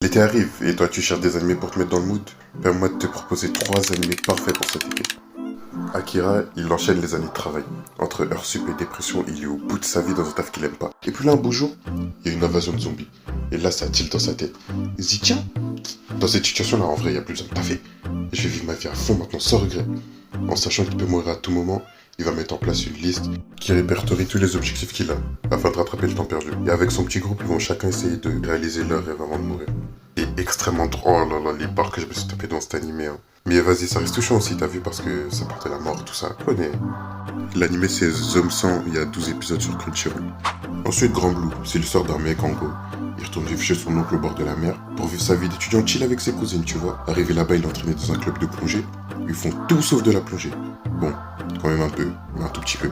L'été arrive et toi tu cherches des animés pour te mettre dans le mood. Permets-moi de te proposer 3 animés parfaits pour cet été. Akira, il enchaîne les années de travail. Entre heures sup et dépression, il est au bout de sa vie dans un taf qu'il aime pas. Et puis là, un beau jour, il y a une invasion de zombies. Et là, ça tilt dans sa tête. Il se dit, tiens, dans cette situation-là, en vrai, il n'y a plus besoin de taffer. Je vais vivre ma vie à fond maintenant, sans regret. En sachant qu'il peut mourir à tout moment, il va mettre en place une liste qui répertorie tous les objectifs qu'il a, afin de rattraper le temps perdu. Et avec son petit groupe, ils vont chacun essayer de réaliser leur rêve avant de mourir. Et extrêmement drôle, oh là là, les barres que je me suis tapé dans cet animé. Hein. Mais vas-y, ça reste touchant aussi, t'as vu, parce que ça porte la mort, tout ça. Connais. L'animé c'est Zom 100, il y a 12 épisodes sur Crunchyroll. Ensuite, Grand Blue, c'est l'histoire d'un mec en gros. Il retourne vivre chez son oncle au bord de la mer pour vivre sa vie d'étudiant chill avec ses cousines, tu vois. Arrivé là-bas, il est entraîné dans un club de plongée. Ils font tout sauf de la plongée. Bon, quand même un peu, mais un tout petit peu.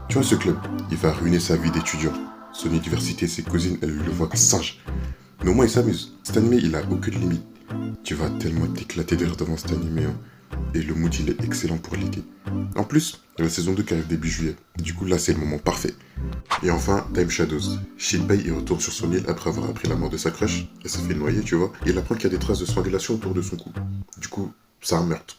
Tu vois, ce club, il va ruiner sa vie d'étudiant. Son université, ses cousines, elles le voient un singe. Mais au moins, il s'amuse. Cet animé, il a aucune limite. Tu vas tellement t'éclater de rire devant cet animé, hein. Et le mood, il est excellent pour l'été. En plus, il y a la saison 2 qui arrive début juillet. Du coup, là, c'est le moment parfait. Et enfin, Time Shadows. Shinpei, il retourne sur son île après avoir appris la mort de sa crush. Elle s'est fait noyer, tu vois. Et il apprend qu'il y a des traces de strangulation autour de son cou. Du coup, c'est un meurtre.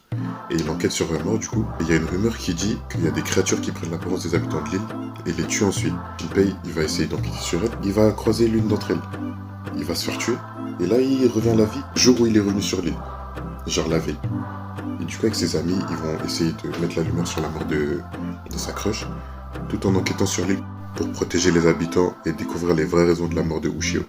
Et il enquête sur la mort, du coup. Et il y a une rumeur qui dit qu'il y a des créatures qui prennent l'apparence des habitants de l'île et les tuent ensuite. Shinpei, il va essayer d'enquêter sur elle. Il va croiser l'une d'entre elles. Il va se faire tuer. Et là, il revient à la vie, le jour où il est revenu sur l'île. Genre la veille. Et du coup, avec ses amis, ils vont essayer de mettre la lumière sur la mort de sa crush, tout en enquêtant sur l'île pour protéger les habitants et découvrir les vraies raisons de la mort de Ushio.